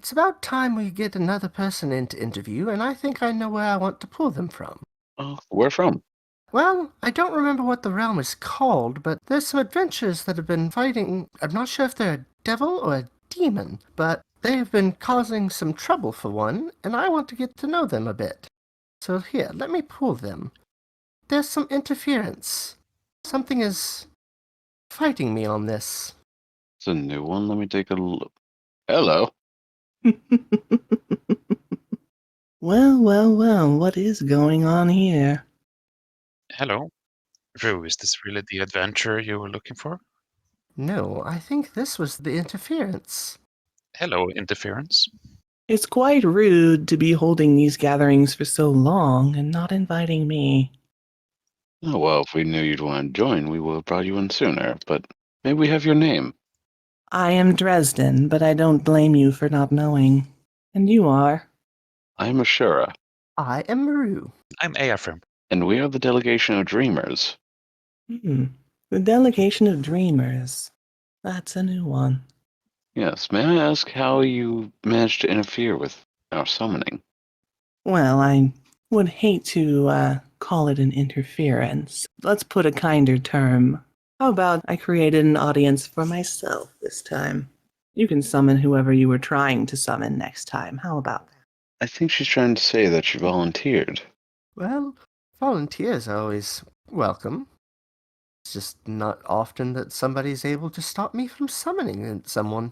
It's about time we get another person in to interview, and I think I know where I want to pull them from. Oh, where from? Well, I don't remember what the realm is called, but there's some adventurers that have been fighting. I'm not sure if they're a devil or a demon, but they have been causing some trouble for one, and I want to get to know them a bit. So here, let me pull them. There's some interference. Something is fighting me on this. It's a new one. Let me take a look. Hello. Well, what is going on here? Hello. Rue, is this really the adventure you were looking for? No, I think this was the interference. Hello, interference. It's quite rude to be holding these gatherings for so long and not inviting me. Oh, well, if we knew you'd want to join, we would have brought you in sooner, but maybe we have your name. I am Dresden, but I don't blame you for not knowing. And you are? I am Ashura, I am Maru. I'm Eafrim. and we are the Delegation of Dreamers. The Delegation of Dreamers. That's a new one. Yes, may I ask how you managed to interfere with our summoning? Well, I would hate to call it an interference. Let's put a kinder term. How about I created an audience for myself this time? You can summon whoever you were trying to summon next time. How about that? I think she's trying to say that she volunteered. Well, volunteers are always welcome. It's just not often that somebody's able to stop me from summoning someone.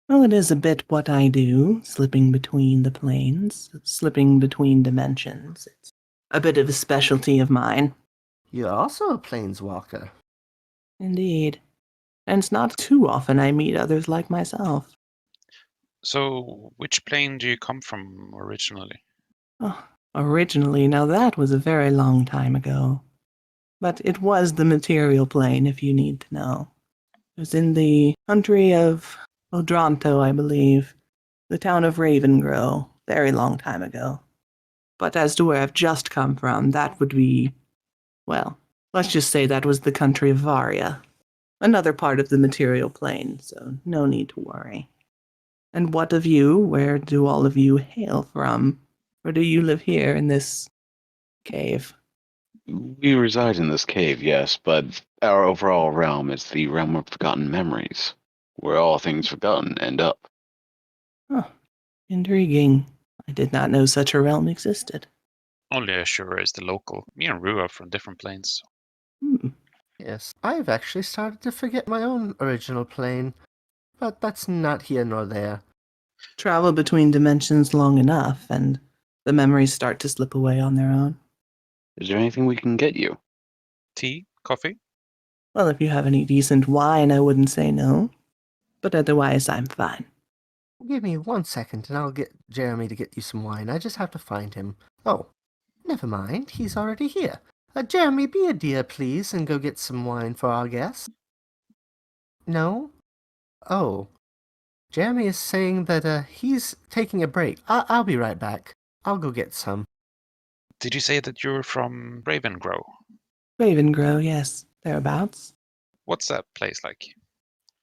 Well, it is a bit what I do, slipping between the planes, slipping between dimensions. It's a bit of a specialty of mine. You're also a planeswalker. Indeed. And it's not too often I meet others like myself. So, which plane do you come from originally? Oh, originally, now that was a very long time ago. But it was the material plane, if you need to know. It was in the country of Odronto, I believe, the town of Ravengrow, very long time ago. But as to where I've just come from, that would be, well, let's just say that was the country of Varia, another part of the material plane, so no need to worry. And what of you? Where do all of you hail from? Or do you live here in this cave? We reside in this cave, yes, but our overall realm is the realm of forgotten memories, where all things forgotten end up. Oh, intriguing. I did not know such a realm existed. Only Ashura is the local. Me and Rue are from different planes. Yes, I've actually started to forget my own original plane, but that's not here nor there. Travel between dimensions long enough, and the memories start to slip away on their own. Is there anything we can get you? Tea? Coffee? Well, if you have any decent wine, I wouldn't say no. But otherwise, I'm fine. Give me 1 second and I'll get Jeremy to get you some wine. I just have to find him. Oh, never mind, he's already here. Jeremy, be a dear, please, and go get some wine for our guest. No? Oh. Jeremy is saying that he's taking a break. I'll be right back. I'll go get some. Did you say that you're from Ravengrow? Ravengrow, yes, thereabouts. What's that place like?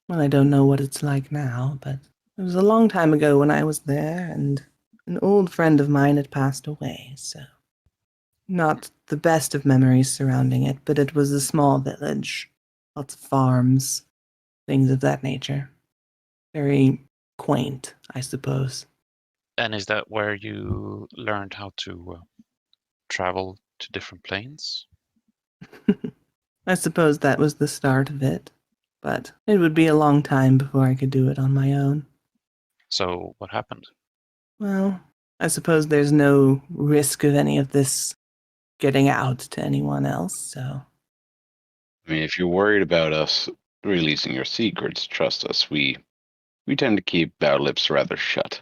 Well, I don't know what it's like now, but it was a long time ago when I was there, and an old friend of mine had passed away, so... Not the best of memories surrounding it, but it was a small village. Lots of farms, things of that nature. Very quaint, I suppose. And is that where you learned how to travel to different planes? I suppose that was the start of it, but it would be a long time before I could do it on my own. So, what happened? Well, I suppose there's no risk of any of this getting out to anyone else, so... I mean, if you're worried about us releasing your secrets, trust us, we tend to keep our lips rather shut.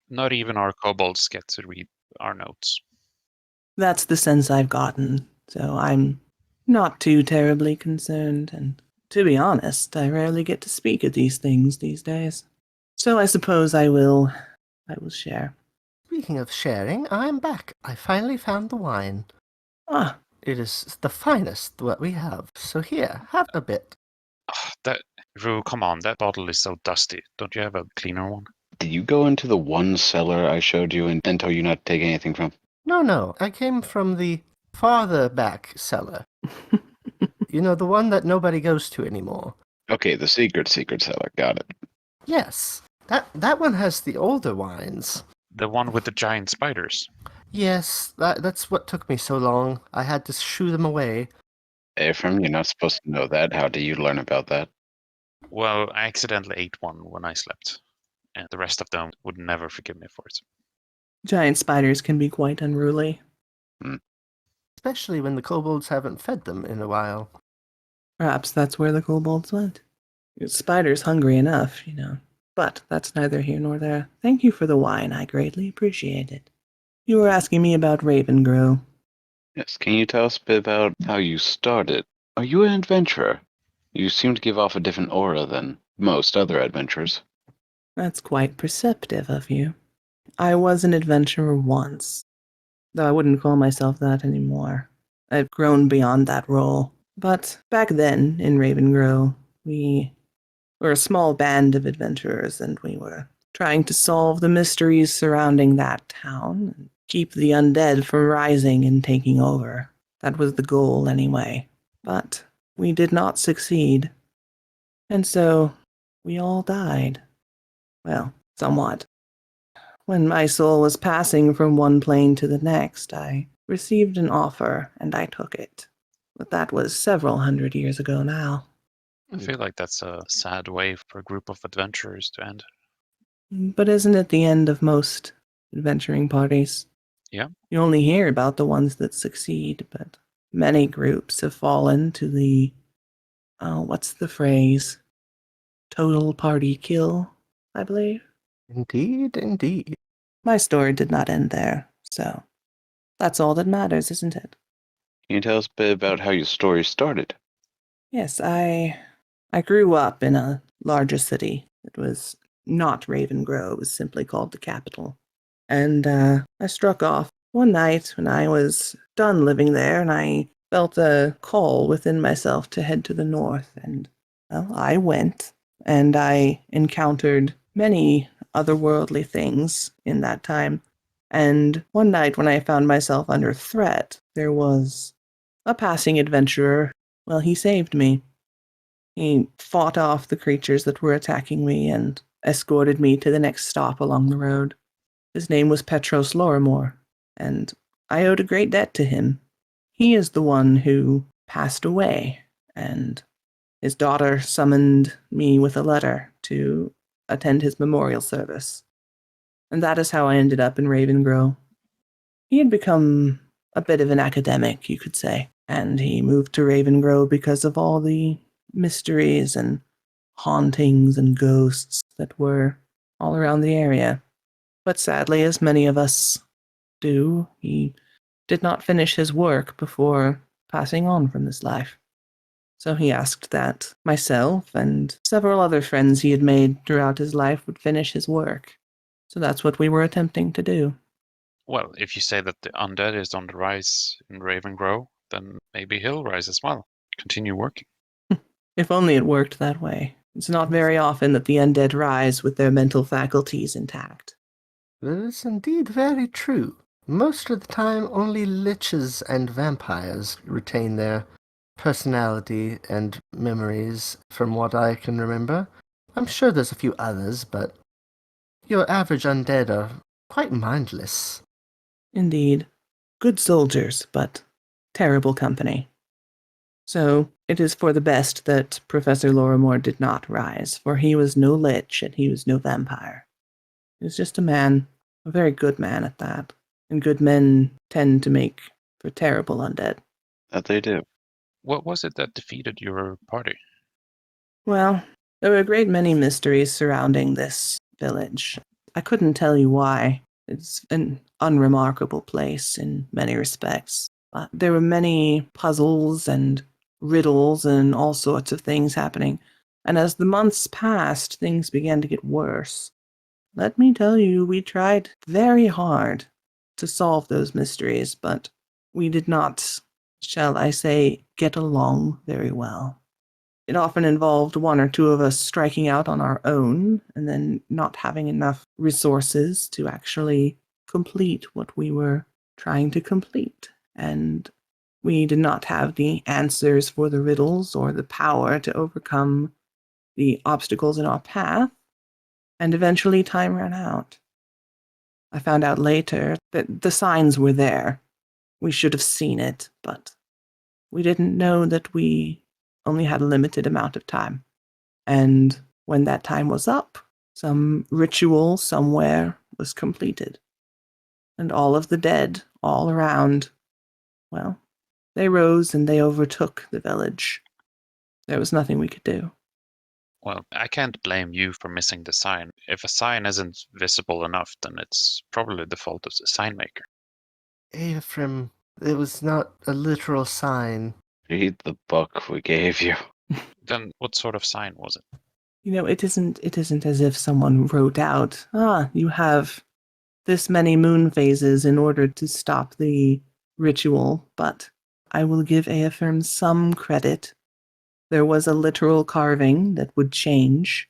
Not even our kobolds get to read our notes. That's the sense I've gotten, so I'm not too terribly concerned, and to be honest, I rarely get to speak of these things these days. So I suppose I will share. Speaking of sharing, I'm back. I finally found the wine. Ah, It is the finest that we have, so here, have a bit. That Rue, come on, that bottle is so dusty. Don't you have a cleaner one? Did you go into the one cellar I showed you and tell you not to take anything from? No, I came from the farther back cellar. You know, the one that nobody goes to anymore. Okay, the secret cellar. Got it. Yes, that one has the older wines. The one with the giant spiders. Yes, that's what took me so long. I had to shoo them away. Ephraim, you're not supposed to know that. How do you learn about that? Well, I accidentally ate one when I slept, and the rest of them would never forgive me for it. Giant spiders can be quite unruly. Especially when the kobolds haven't fed them in a while. Perhaps that's where the kobolds went. Spider's hungry enough, you know. But that's neither here nor there. Thank you for the wine. I greatly appreciate it. You were asking me about Ravengrow. Yes, can you tell us a bit about how you started? Are you an adventurer? You seem to give off a different aura than most other adventurers. That's quite perceptive of you. I was an adventurer once, though I wouldn't call myself that anymore. I've grown beyond that role. But back then, in Ravengrow, we were a small band of adventurers, and we were trying to solve the mysteries surrounding that town and keep the undead from rising and taking over. That was the goal, anyway. But we did not succeed. And so, we all died. Well, somewhat. When my soul was passing from one plane to the next, I received an offer, and I took it. But that was several hundred years ago now. I feel like that's a sad way for a group of adventurers to end. But isn't it the end of most adventuring parties? Yeah. You only hear about the ones that succeed, but many groups have fallen to the, what's the phrase? Total party kill, I believe. Indeed. My story did not end there, so that's all that matters, isn't it? Can you tell us a bit about how your story started? Yes, I grew up in a larger city. It was not Ravengrow, it was simply called the capital. And I struck off one night when I was done living there, and I felt a call within myself to head to the north. And, well, I went, and I encountered many otherworldly things in that time. And one night when I found myself under threat, there was a passing adventurer. Well, he saved me. He fought off the creatures that were attacking me and escorted me to the next stop along the road. His name was Petros Lorimor, and I owed a great debt to him. He is the one who passed away, and his daughter summoned me with a letter to attend his memorial service. And that is how I ended up in Ravengrow. He had become a bit of an academic, you could say, and he moved to Ravengrow because of all the mysteries and hauntings and ghosts that were all around the area. But sadly, as many of us do, he did not finish his work before passing on from this life. So he asked that myself and several other friends he had made throughout his life would finish his work. So that's what we were attempting to do. Well, if you say that the undead is on the rise in Ravengrow, then maybe he'll rise as well. Continue working. If only it worked that way. It's not very often that the undead rise with their mental faculties intact. That is indeed very true. Most of the time, only liches and vampires retain their personality and memories, from what I can remember. I'm sure there's a few others, but your average undead are quite mindless. Indeed. Good soldiers, but terrible company. So, it is for the best that Professor Lorimor did not rise, for he was no lich and he was no vampire. He was just a man, a very good man at that. And good men tend to make for terrible undead. That they do. What was it that defeated your party? Well, there were a great many mysteries surrounding this village. I couldn't tell you why. It's an unremarkable place in many respects. But there were many puzzles and riddles and all sorts of things happening. And as the months passed, things began to get worse. Let me tell you, we tried very hard to solve those mysteries, but we did not, shall I say, get along very well. It often involved one or two of us striking out on our own and then not having enough resources to actually complete what we were trying to complete. And we did not have the answers for the riddles or the power to overcome the obstacles in our path. And eventually time ran out. I found out later that the signs were there. We should have seen it, but we didn't know that we only had a limited amount of time. And when that time was up, some ritual somewhere was completed. And all of the dead, all around, well, they rose and they overtook the village. There was nothing we could do. Well, I can't blame you for missing the sign. If a sign isn't visible enough, then it's probably the fault of the sign maker. Ephraim, it was not a literal sign. Read the book we gave you. Then what sort of sign was it? You know, it isn't as if someone wrote out, you have this many moon phases in order to stop the ritual, but I will give Eoferm some credit. There was a literal carving that would change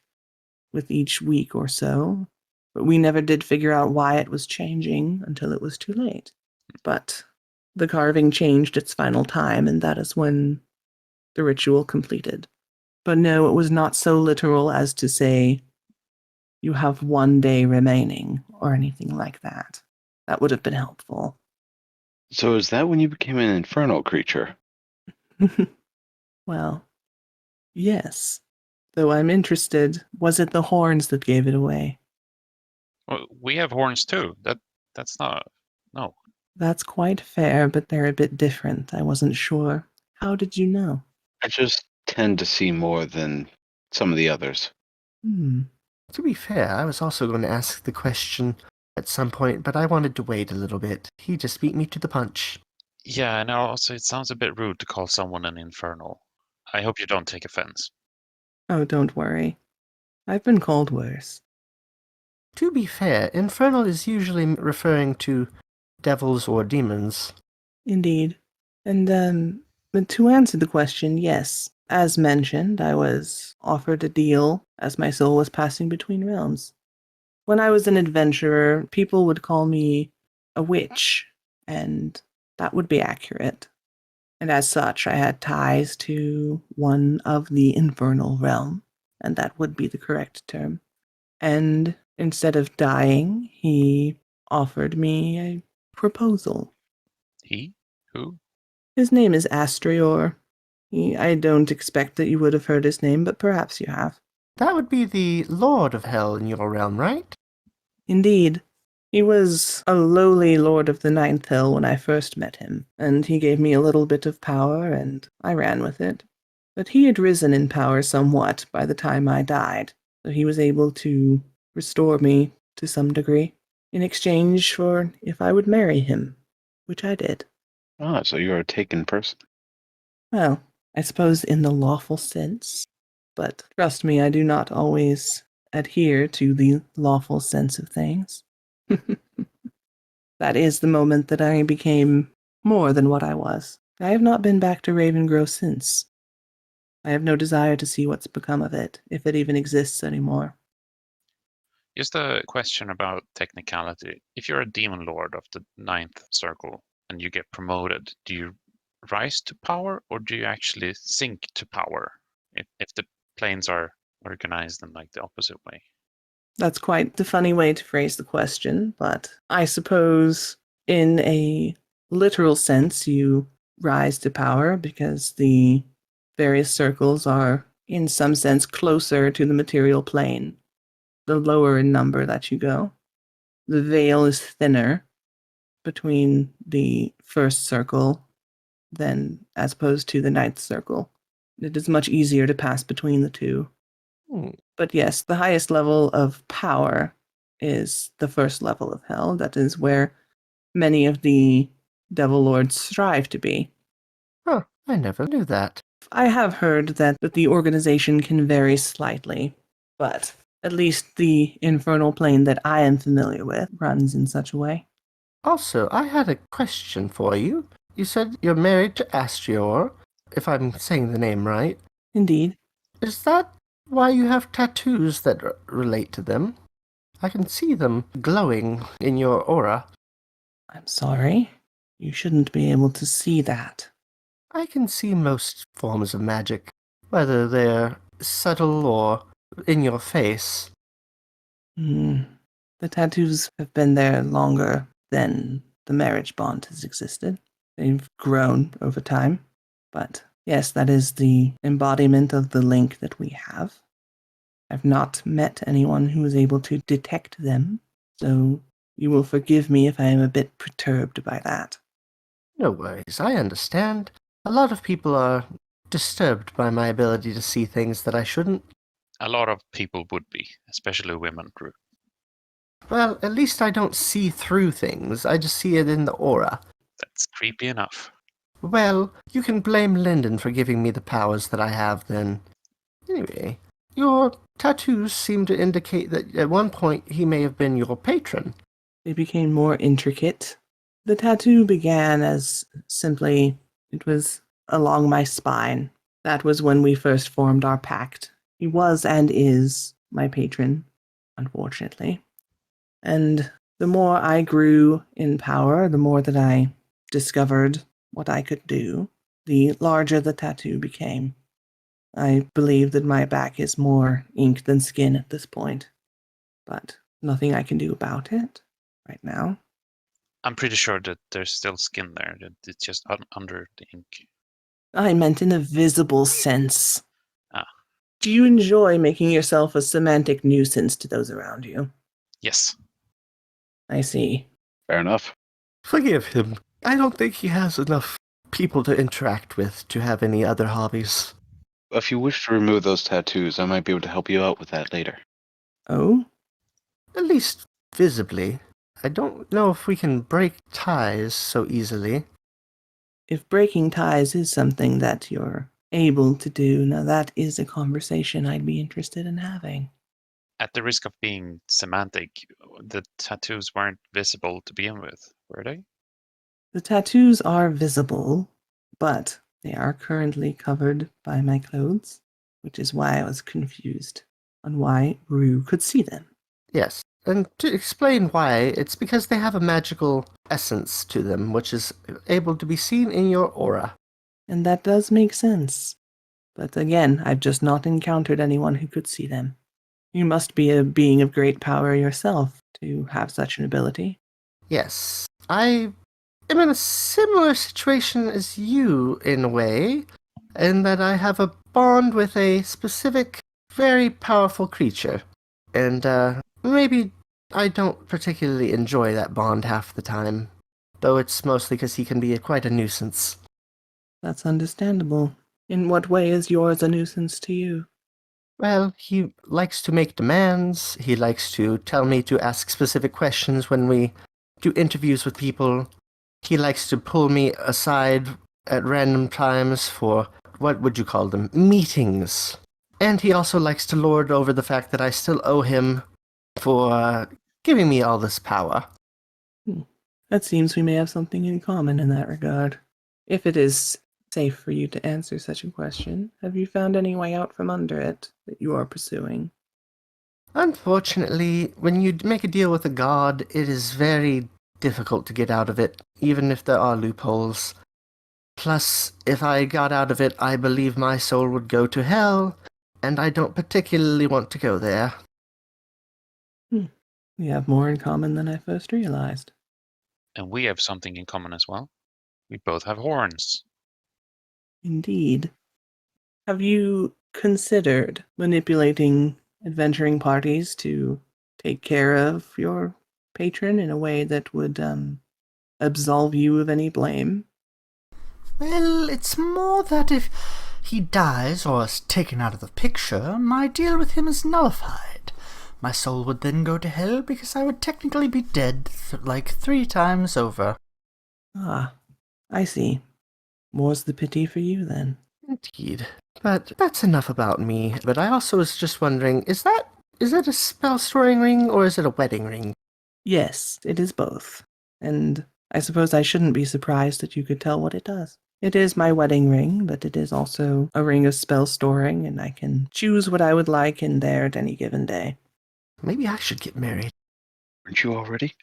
with each week or so, but we never did figure out why it was changing until it was too late. But the carving changed its final time, and that is when the ritual completed. But no, it was not so literal as to say, you have 1 day remaining, or anything like that. That would have been helpful. So is that when you became an infernal creature? Well, yes. Though I'm interested, was it the horns that gave it away? Well, we have horns too. That's not... No. That's quite fair, but they're a bit different. I wasn't sure. How did you know? I just tend to see more than some of the others. To be fair, I was also going to ask the question at some point, but I wanted to wait a little bit. He just beat me to the punch. Yeah, and also it sounds a bit rude to call someone an infernal. I hope you don't take offense. Oh, don't worry. I've been called worse. To be fair, infernal is usually referring to devils or demons. Indeed. And, but to answer the question, yes. As mentioned, I was offered a deal as my soul was passing between realms. When I was an adventurer, people would call me a witch, and that would be accurate. And as such, I had ties to one of the infernal realm, and that would be the correct term. And instead of dying, he offered me a proposal. He? Who? His name is Astrior. I don't expect that you would have heard his name, but perhaps you have. That would be the Lord of Hell in your realm, right? Indeed. He was a lowly lord of the Ninth Hill when I first met him, and he gave me a little bit of power, and I ran with it. But he had risen in power somewhat by the time I died, so he was able to restore me to some degree, in exchange for if I would marry him, which I did. Ah, so you're a taken person. Well, I suppose in the lawful sense, but trust me, I do not always adhere to the lawful sense of things. That is the moment that I became more than what I was. I have not been back to Ravengrove since. I have no desire to see what's become of it, if it even exists anymore. Just a question about technicality. If you're a demon lord of the ninth circle and you get promoted, do you rise to power or do you actually sink to power if the planes are organized in like the opposite way? That's quite the funny way to phrase the question, but I suppose in a literal sense you rise to power because the various circles are in some sense closer to the material plane, the lower in number that you go. The veil is thinner between the first circle than as opposed to the ninth circle. It is much easier to pass between the two. But yes, the highest level of power is the first level of hell. That is where many of the devil lords strive to be. Huh, I never knew that. I have heard that the organization can vary slightly, but at least the infernal plane that I am familiar with runs in such a way. Also, I had a question for you. You said you're married to Astrior, if I'm saying the name right. Indeed. Is that why you have tattoos that relate to them? I can see them glowing in your aura. I'm sorry. You shouldn't be able to see that. I can see most forms of magic, whether they're subtle or in your face. Hmm. The tattoos have been there longer than the marriage bond has existed. They've grown over time. But yes, that is the embodiment of the link that we have. I've not met anyone who is able to detect them, so you will forgive me if I am a bit perturbed by that. No worries, I understand. A lot of people are disturbed by my ability to see things that I shouldn't. A lot of people would be, especially women, Drew. Well, at least I don't see through things, I just see it in the aura. That's creepy enough. Well, you can blame Lyndon for giving me the powers that I have then. Anyway, your tattoos seem to indicate that at one point he may have been your patron. They became more intricate. The tattoo began as simply, it was along my spine. That was when we first formed our pact. He was and is my patron, unfortunately. And the more I grew in power, the more that I discovered what I could do, the larger the tattoo became. I believe that my back is more ink than skin at this point, but nothing I can do about it right now. I'm pretty sure that there's still skin there. That it's just under the ink. I meant in a visible sense. Ah. Do you enjoy making yourself a semantic nuisance to those around you? Yes. I see. Fair enough. Forgive him. I don't think he has enough people to interact with to have any other hobbies. If you wish to remove those tattoos, I might be able to help you out with that later. Oh? At least visibly. I don't know if we can break ties so easily. If breaking ties is something that you're able to do, now that is a conversation I'd be interested in having. At the risk of being semantic, the tattoos weren't visible to begin with, were they? The tattoos are visible, but they are currently covered by my clothes, which is why I was confused on why Rue could see them. Yes, and to explain why, it's because they have a magical essence to them, which is able to be seen in your aura. And that does make sense. But again, I've just not encountered anyone who could see them. You must be a being of great power yourself to have such an ability. Yes, I am in a similar situation as you, in a way, in that I have a bond with a specific, very powerful creature. And, maybe I don't particularly enjoy that bond half the time, though it's mostly because he can be quite a nuisance. That's understandable. In what way is yours a nuisance to you? Well, he likes to make demands, he likes to tell me to ask specific questions when we do interviews with people. He likes to pull me aside at random times for, what would you call them, meetings. And he also likes to lord over the fact that I still owe him for giving me all this power. It seems we may have something in common in that regard. If it is safe for you to answer such a question, have you found any way out from under it that you are pursuing? Unfortunately, when you make a deal with a god, it is very difficult to get out of it, even if there are loopholes. Plus, if I got out of it, I believe my soul would go to hell, and I don't particularly want to go there. We have more in common than I first realized. And we have something in common as well. We both have horns. Indeed. Have you considered manipulating adventuring parties to take care of your patron in a way that would absolve you of any blame? Well, it's more that if he dies or is taken out of the picture, my deal with him is nullified. My soul would then go to hell because I would technically be dead like 3 times over. Ah, I see. More's the pity for you, then. Indeed. But that's enough about me. But I also was just wondering, is it a spell storing ring or is it a wedding ring? Yes, it is both. And I suppose I shouldn't be surprised that you could tell what it does. It is my wedding ring, but it is also a ring of spell storing, and I can choose what I would like in there at any given day. Maybe I should get married. Aren't you already?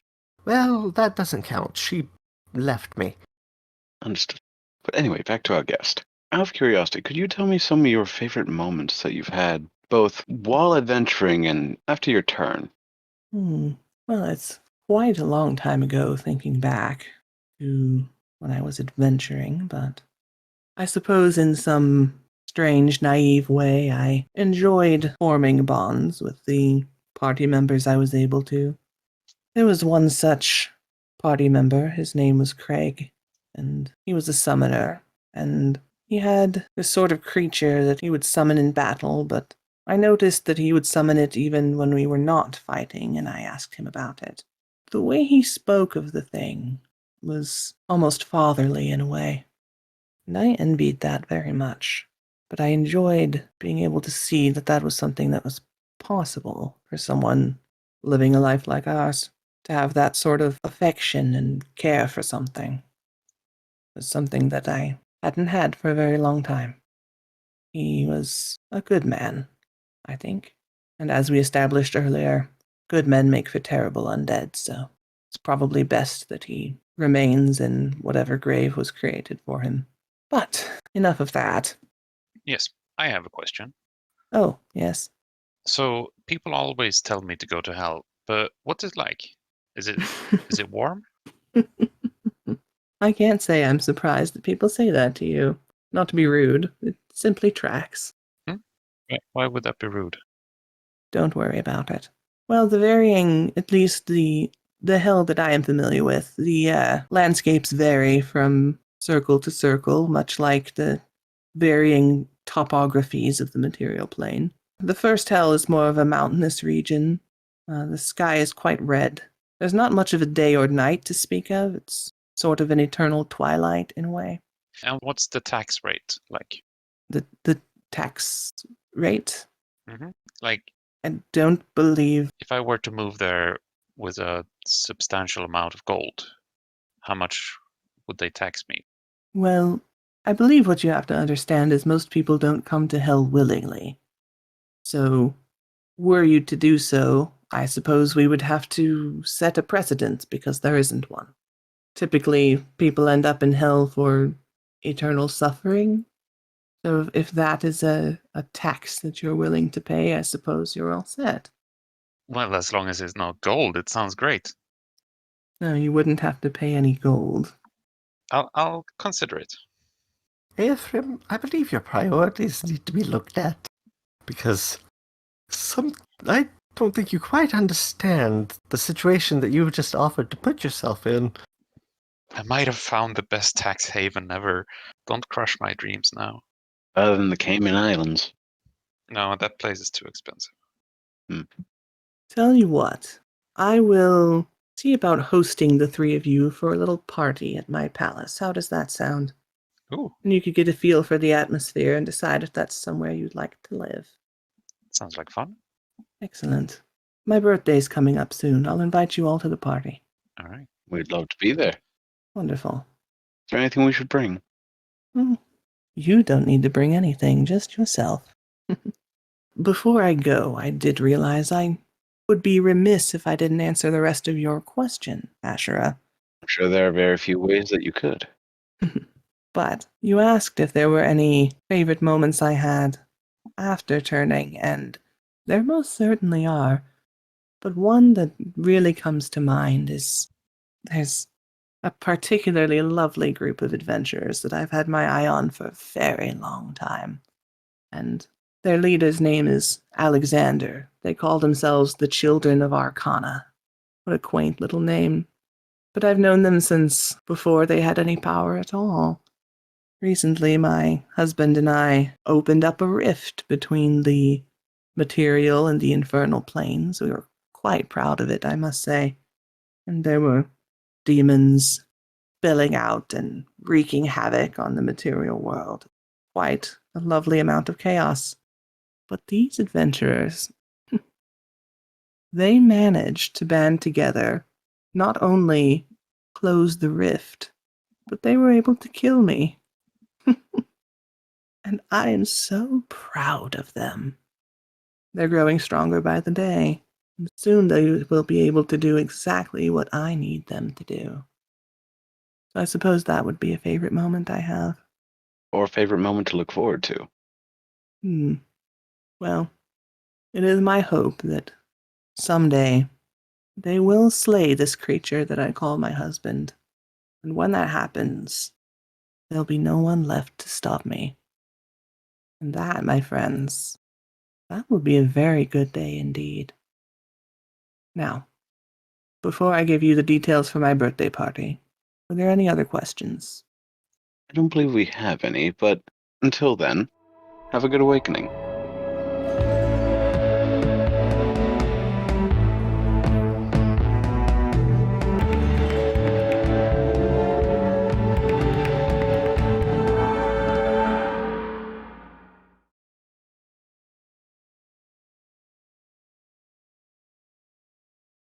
Well, that doesn't count. She left me. Understood. But anyway, back to our guest. Out of curiosity, could you tell me some of your favorite moments that you've had, both while adventuring and after your turn? Well, it's quite a long time ago thinking back to when I was adventuring, but I suppose in some strange, naive way, I enjoyed forming bonds with the party members I was able to. There was one such party member. His name was Craig, and he was a summoner, and he had this sort of creature that he would summon in battle, but I noticed that he would summon it even when we were not fighting, and I asked him about it. The way he spoke of the thing was almost fatherly in a way, and I envied that very much. But I enjoyed being able to see that that was something that was possible for someone living a life like ours, to have that sort of affection and care for something. It was something that I hadn't had for a very long time. He was a good man, I think. And as we established earlier, good men make for terrible undead, so it's probably best that he remains in whatever grave was created for him. But enough of that. Yes, I have a question. Oh, yes. So people always tell me to go to hell, but what's it like? Is it warm? I can't say I'm surprised that people say that to you. Not to be rude, it simply tracks. Why would that be rude? Don't worry about it. Well, the varying, at least the hell that I am familiar with, the landscapes vary from circle to circle, much like the varying topographies of the material plane. The first hell is more of a mountainous region. The sky is quite red. There's not much of a day or night to speak of. It's sort of an eternal twilight in a way. And what's the tax rate like? The tax rate? Like, I don't believe. if I were to move there with a substantial amount of gold, how much would they tax me? Well, I believe what you have to understand is most people don't come to hell willingly. So, were you to do so, I suppose we would have to set a precedent because there isn't one. Typically, people end up in hell for eternal suffering. So if that is a tax that you're willing to pay, I suppose you're all set. Well, as long as it's not gold, it sounds great. No, you wouldn't have to pay any gold. I'll consider it. Ephraim, I believe your priorities need to be looked at. Because I don't think you quite understand the situation that you've just offered to put yourself in. I might have found the best tax haven ever. Don't crush my dreams now. Other than the Cayman Islands. No, that place is too expensive. Tell you what, I will see about hosting the three of you for a little party at my palace. How does that sound? Ooh, And you could get a feel for the atmosphere and decide if that's somewhere you'd like to live. sounds like fun. Excellent. My birthday's coming up soon. I'll invite you all to the party. All right. We'd love to be there. Wonderful. Is there anything we should bring? You don't need to bring anything, just yourself. Before I go, I did realize I would be remiss if I didn't answer the rest of your question, Ashera. I'm sure there are very few ways that you could. But you asked if there were any favorite moments I had after turning, and there most certainly are. But one that really comes to mind is there's a particularly lovely group of adventurers that I've had my eye on for a very long time. And their leader's name is Alexander. They call themselves the Children of Arcana. What a quaint little name. But I've known them since before they had any power at all. Recently, my husband and I opened up a rift between the material and the infernal planes. We were quite proud of it, I must say. And there were demons spilling out and wreaking havoc on the material world. Quite a lovely amount of chaos. But these adventurers, they managed to band together, not only close the rift, but they were able to kill me. And I am so proud of them. They're growing stronger by the day. And soon they will be able to do exactly what I need them to do. So I suppose that would be a favorite moment I have. Or a favorite moment to look forward to? Well, it is my hope that someday they will slay this creature that I call my husband. And when that happens, there'll be no one left to stop me. And that, my friends, that will be a very good day indeed. Now, before I give you the details for my birthday party, are there any other questions? I don't believe we have any, but until then, have a good awakening.